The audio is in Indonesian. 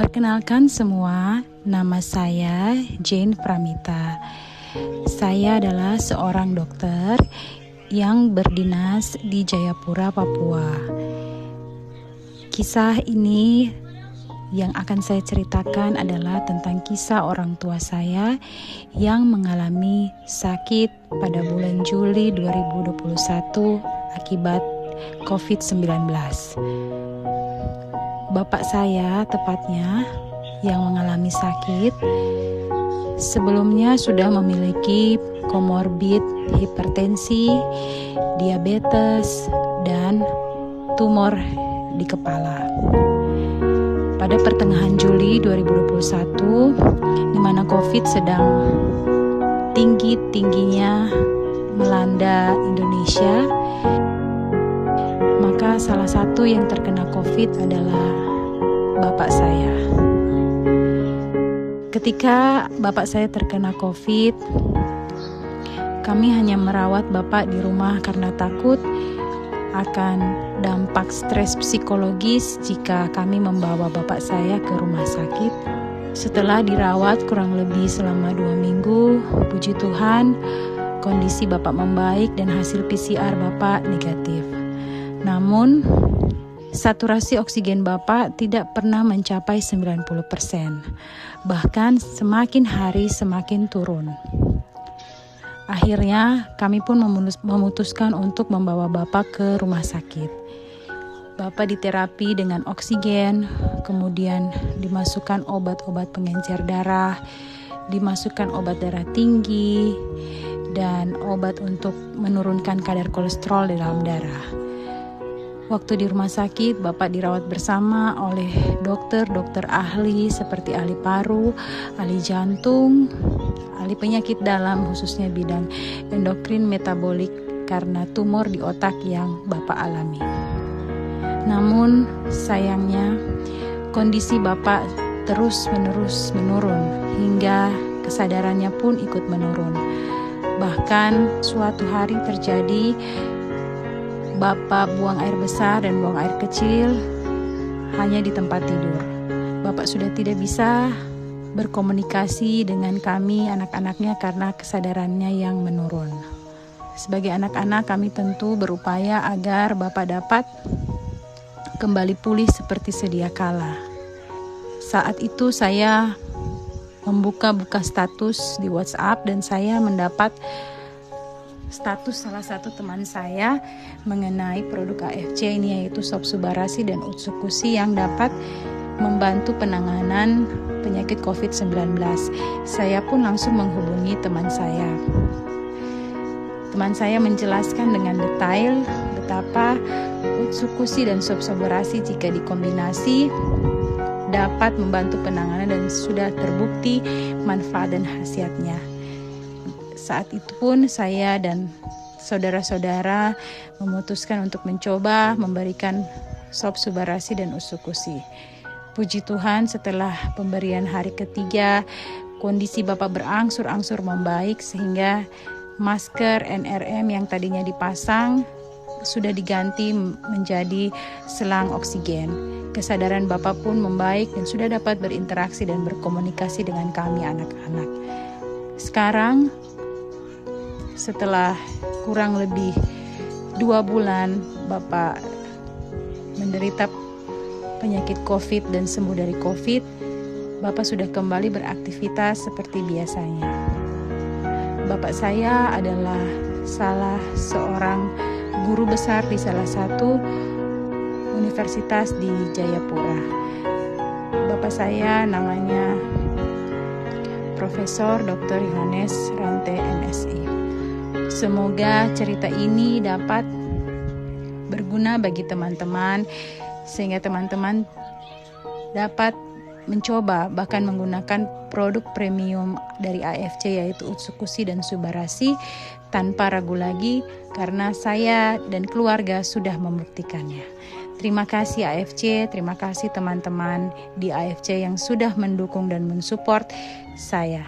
Perkenalkan semua, nama saya Jane Pramita. Saya adalah seorang dokter yang berdinas di Jayapura, Papua. Kisah ini yang akan saya ceritakan adalah tentang kisah orang tua saya yang mengalami sakit pada bulan Juli 2021 akibat COVID-19. Bapak saya tepatnya yang mengalami sakit sebelumnya sudah memiliki komorbid hipertensi, diabetes, dan tumor di kepala. Pada pertengahan Juli 2021, di mana COVID sedang tinggi-tingginya melanda Indonesia, maka salah satu yang terkena COVID adalah bapak saya. Ketika bapak saya terkena COVID, kami hanya merawat bapak di rumah karena takut akan dampak stres psikologis jika kami membawa bapak saya ke rumah sakit. Setelah dirawat kurang lebih selama 2 minggu, puji Tuhan, kondisi bapak membaik dan hasil PCR bapak negatif. Namun, saturasi oksigen bapak tidak pernah mencapai 90%. Bahkan semakin hari semakin turun. Akhirnya kami pun memutuskan untuk membawa bapak ke rumah sakit. Bapak diterapi dengan oksigen, kemudian dimasukkan obat-obat pengencer darah, dimasukkan obat darah tinggi, dan obat untuk menurunkan kadar kolesterol di dalam darah. Waktu di rumah sakit, Bapak dirawat bersama oleh dokter ahli seperti ahli paru, ahli jantung, ahli penyakit dalam khususnya bidang endokrin metabolik karena tumor di otak yang Bapak alami. Namun sayangnya kondisi Bapak terus-menerus menurun hingga kesadarannya pun ikut menurun. Bahkan suatu hari terjadi Bapak buang air besar dan buang air kecil hanya di tempat tidur. Bapak sudah tidak bisa berkomunikasi dengan kami anak-anaknya karena kesadarannya yang menurun. Sebagai anak-anak kami tentu berupaya agar Bapak dapat kembali pulih seperti sedia kala. Saat itu saya membuka status di WhatsApp dan saya mendapat status salah satu teman saya mengenai produk AFC ini, yaitu Sobsubarasi dan Utsukusi yang dapat membantu penanganan penyakit COVID-19. Saya pun langsung menghubungi teman saya. Teman saya menjelaskan dengan detail betapa Utsukusi dan Sobsubarasi jika dikombinasi dapat membantu penanganan dan sudah terbukti manfaat dan khasiatnya. Saat itu pun saya dan saudara-saudara memutuskan untuk mencoba memberikan Sobsubarasi dan Utsukusi. Puji Tuhan, setelah pemberian hari ketiga, kondisi Bapak berangsur-angsur membaik sehingga masker NRM yang tadinya dipasang sudah diganti menjadi selang oksigen. Kesadaran Bapak pun membaik dan sudah dapat berinteraksi dan berkomunikasi dengan kami anak-anak. Sekarang, setelah kurang lebih 2 bulan Bapak menderita penyakit COVID dan sembuh dari COVID, Bapak sudah kembali beraktivitas seperti biasanya. Bapak saya adalah salah seorang guru besar di salah satu universitas di Jayapura. Bapak saya namanya Profesor Dr. Yohanes Rante MSI. Semoga cerita ini dapat berguna bagi teman-teman sehingga teman-teman dapat mencoba bahkan menggunakan produk premium dari AFC yaitu Utsukusi dan Subarasi tanpa ragu lagi karena saya dan keluarga sudah membuktikannya. Terima kasih AFC, terima kasih teman-teman di AFC yang sudah mendukung dan mensupport saya.